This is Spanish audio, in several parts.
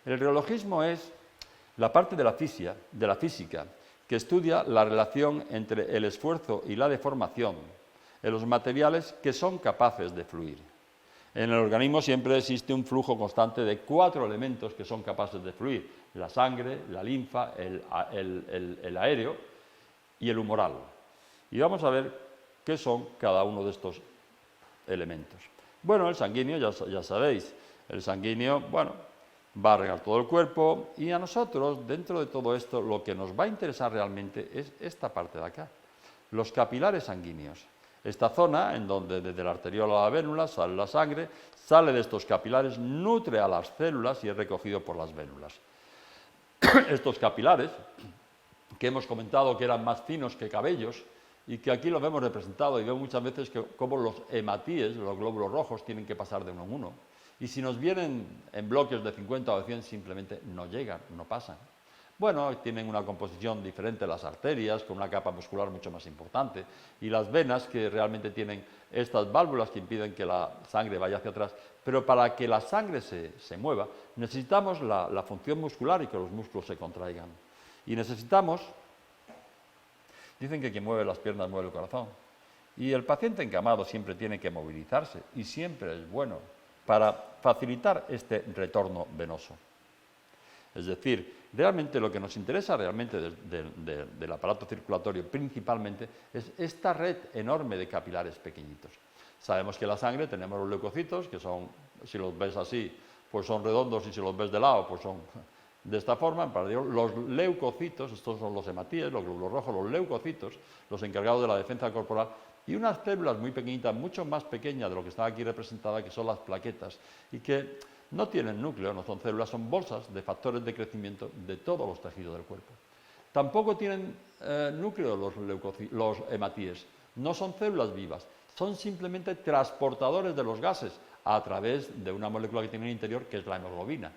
El reologismo es la parte de la física que estudia la relación entre el esfuerzo y la deformación en los materiales que son capaces de fluir. En el organismo siempre existe un flujo constante de 4 elementos que son capaces de fluir: la sangre, la linfa, el aéreo y el humoral. Y vamos a ver qué son cada uno de estos elementos. Bueno, el sanguíneo, ya sabéis, el sanguíneo, bueno, va a regar todo el cuerpo, y a nosotros, dentro de todo esto, lo que nos va a interesar realmente es esta parte de acá, los capilares sanguíneos. Esta zona, en donde desde la arteriola a la vénula sale la sangre, sale de estos capilares, nutre a las células y es recogido por las vénulas. Estos capilares, que hemos comentado que eran más finos que cabellos, y que aquí lo vemos representado, y vemos muchas veces que como los hematíes, los glóbulos rojos, tienen que pasar de uno en uno. Y si nos vienen en bloques de 50 o de 100, simplemente no llegan, no pasan. Bueno, tienen una composición diferente las arterias, con una capa muscular mucho más importante, y las venas, que realmente tienen estas válvulas que impiden que la sangre vaya hacia atrás. Pero para que la sangre se mueva, necesitamos la función muscular y que los músculos se contraigan. Y necesitamos, dicen que quien mueve las piernas mueve el corazón. Y el paciente encamado siempre tiene que movilizarse, y siempre es bueno para facilitar este retorno venoso. Es decir, realmente lo que nos interesa realmente del aparato circulatorio principalmente es esta red enorme de capilares pequeñitos. Sabemos que en la sangre tenemos los leucocitos, que son, si los ves así, pues son redondos, y si los ves de lado, pues son de esta forma. Los leucocitos, estos son los hematíes, los glóbulos rojos, los leucocitos, los encargados de la defensa corporal, y unas células muy pequeñitas, mucho más pequeñas de lo que está aquí representada, que son las plaquetas, y que no tienen núcleo, no son células, son bolsas de factores de crecimiento de todos los tejidos del cuerpo. Tampoco tienen núcleo los hematíes, no son células vivas, son simplemente transportadores de los gases a través de una molécula que tiene en el interior, que es la hemoglobina.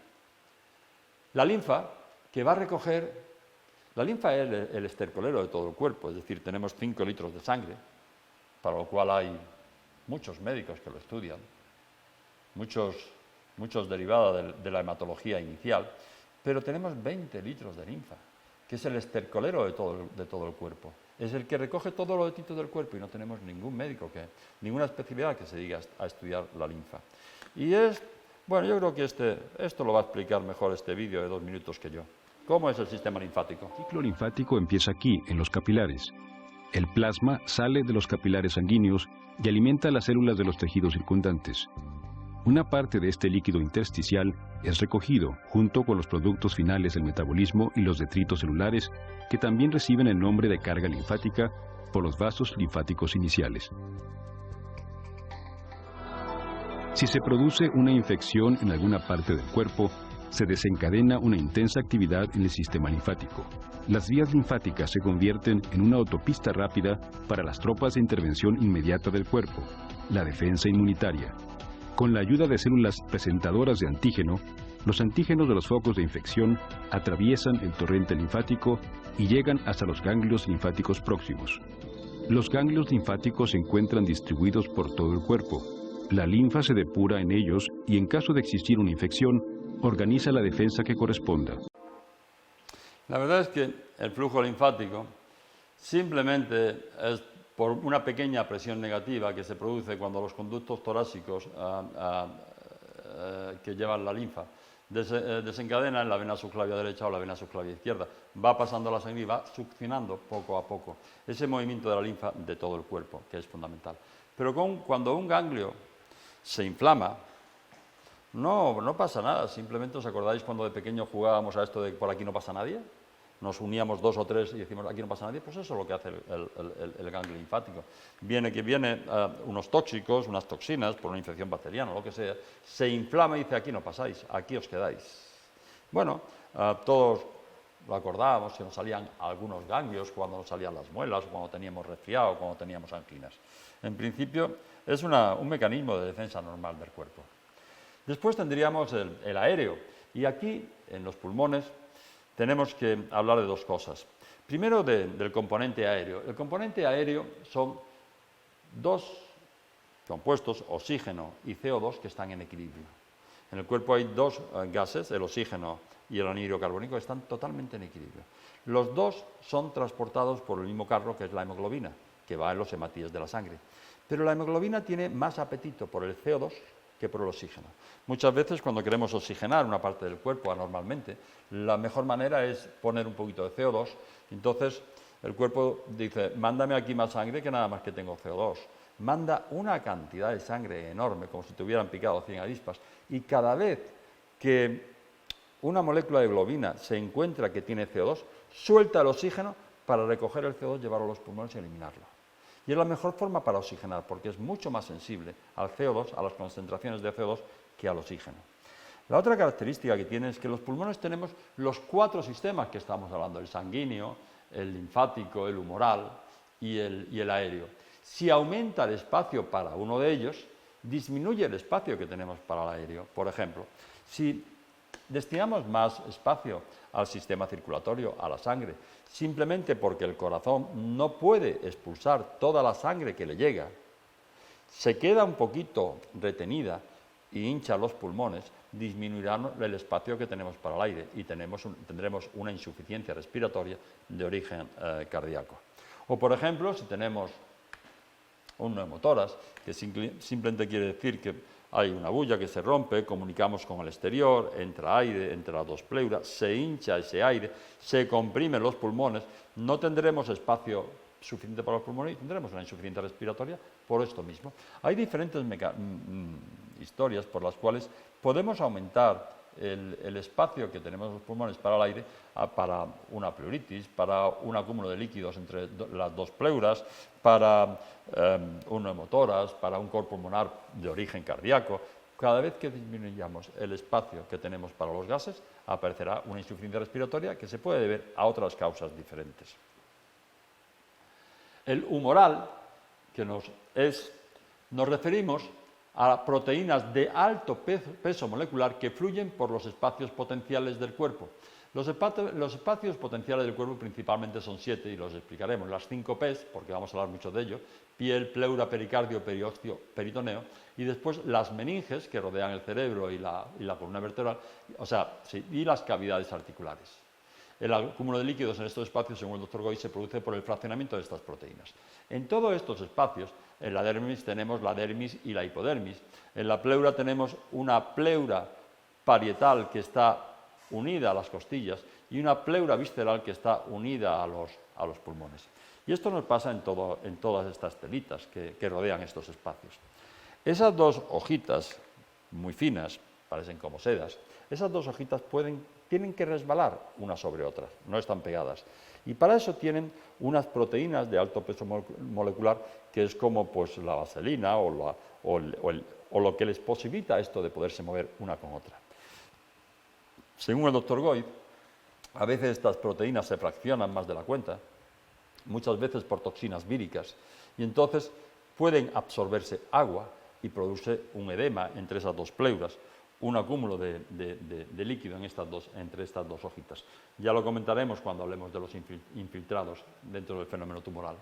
La linfa, que va a recoger, la linfa es el estercolero de todo el cuerpo, es decir, tenemos 5 litros de sangre, para lo cual hay muchos médicos que lo estudian, muchos derivados de la hematología inicial, pero tenemos 20 litros de linfa, que es el estercolero de todo el cuerpo. Es el que recoge todos los detitos del cuerpo, y no tenemos ningún médico, ninguna especialidad que se dedique a estudiar la linfa. Y bueno, yo creo que esto lo va a explicar mejor este vídeo de 2 minutos que yo. ¿Cómo es el sistema linfático? El ciclo linfático empieza aquí, en los capilares. El plasma sale de los capilares sanguíneos y alimenta las células de los tejidos circundantes. Una parte de este líquido intersticial es recogido junto con los productos finales del metabolismo y los detritos celulares, que también reciben el nombre de carga linfática por los vasos linfáticos iniciales. Si se produce una infección en alguna parte del cuerpo, se desencadena una intensa actividad en el sistema linfático. Las vías linfáticas se convierten en una autopista rápida para las tropas de intervención inmediata del cuerpo, la defensa inmunitaria. Con la ayuda de células presentadoras de antígeno, los antígenos de los focos de infección atraviesan el torrente linfático y llegan hasta los ganglios linfáticos próximos. Los ganglios linfáticos se encuentran distribuidos por todo el cuerpo. La linfa se depura en ellos y, en caso de existir una infección, organiza la defensa que corresponda. La verdad es que el flujo linfático simplemente es por una pequeña presión negativa que se produce cuando los conductos torácicos que llevan la linfa desencadenan la vena subclavia derecha o la vena subclavia izquierda. Va pasando la sangre y va succionando poco a poco ese movimiento de la linfa de todo el cuerpo, que es fundamental. Pero cuando un ganglio se inflama, no pasa nada. Simplemente, ¿os acordáis cuando de pequeño jugábamos a esto de por aquí no pasa nadie? Nos uníamos 2 o 3 y decimos aquí no pasa nadie. Pues eso es lo que hace el ganglio linfático. Vienen unos tóxicos, unas toxinas, por una infección bacteriana o lo que sea, se inflama y dice aquí no pasáis, aquí os quedáis. Bueno, todos lo acordábamos, que nos salían algunos ganglios cuando nos salían las muelas, cuando teníamos resfriado, cuando teníamos anginas. En principio es un mecanismo de defensa normal del cuerpo. Después tendríamos el aéreo, y aquí, en los pulmones, tenemos que hablar de 2 cosas. Primero, del componente aéreo. El componente aéreo son 2 compuestos, oxígeno y CO2, que están en equilibrio. En el cuerpo hay dos gases, el oxígeno y el anhídrido carbónico, que están totalmente en equilibrio. Los dos son transportados por el mismo carro, que es la hemoglobina, que va en los hematíes de la sangre. Pero la hemoglobina tiene más apetito por el CO2 que por el oxígeno. Muchas veces cuando queremos oxigenar una parte del cuerpo anormalmente, la mejor manera es poner un poquito de CO2, entonces el cuerpo dice, mándame aquí más sangre que nada más que tengo CO2. Manda una cantidad de sangre enorme, como si te hubieran picado 100 avispas, y cada vez que una molécula de globina se encuentra que tiene CO2, suelta el oxígeno para recoger el CO2, llevarlo a los pulmones y eliminarlo. Y es la mejor forma para oxigenar, porque es mucho más sensible al CO2, a las concentraciones de CO2, que al oxígeno. La otra característica que tiene es que los pulmones tenemos los 4 sistemas que estamos hablando, el sanguíneo, el linfático, el humoral y el aéreo. Si aumenta el espacio para uno de ellos, disminuye el espacio que tenemos para el aéreo. Por ejemplo, si destinamos más espacio al sistema circulatorio, a la sangre, simplemente porque el corazón no puede expulsar toda la sangre que le llega, se queda un poquito retenida y hincha los pulmones, disminuirá el espacio que tenemos para el aire y tendremos una insuficiencia respiratoria de origen cardíaco. O, por ejemplo, si tenemos un neumotórax, que simplemente quiere decir que hay una bulla que se rompe, comunicamos con el exterior, entra aire entre las dos pleuras, se hincha ese aire, se comprimen los pulmones, no tendremos espacio suficiente para los pulmones y tendremos una insuficiencia respiratoria por esto mismo. Hay diferentes historias por las cuales podemos aumentar el espacio que tenemos en los pulmones para el aire, para una pleuritis, para un acúmulo de líquidos entre las dos pleuras, para un neumotórax, para un cor pulmonar de origen cardíaco. Cada vez que disminuyamos el espacio que tenemos para los gases, aparecerá una insuficiencia respiratoria que se puede deber a otras causas diferentes. El humoral, que nos referimos a proteínas de alto peso molecular que fluyen por los espacios potenciales del cuerpo. Los espacios potenciales del cuerpo principalmente son 7 y los explicaremos. Las 5 P's, porque vamos a hablar mucho de ello: piel, pleura, pericardio, periósteo, peritoneo, y después las meninges que rodean el cerebro y la columna vertebral, y las cavidades articulares. El acúmulo de líquidos en estos espacios, según el Dr. Goy, se produce por el fraccionamiento de estas proteínas. En todos estos espacios, en la dermis tenemos la dermis y la hipodermis. En la pleura tenemos una pleura parietal que está unida a las costillas y una pleura visceral que está unida a los pulmones. Y esto nos pasa en todas estas telitas que rodean estos espacios. Esas dos hojitas, muy finas, parecen como sedas, esas dos hojitas tienen que resbalar unas sobre otras, no están pegadas. Y para eso tienen unas proteínas de alto peso molecular, que es como pues, la vaselina o lo que les posibilita esto de poderse mover una con otra. Según el Dr. Goy, a veces estas proteínas se fraccionan más de la cuenta, muchas veces por toxinas víricas, y entonces pueden absorberse agua y produce un edema entre esas dos pleuras, un acúmulo de líquido entre estas dos hojitas. Ya lo comentaremos cuando hablemos de los infiltrados dentro del fenómeno tumoral.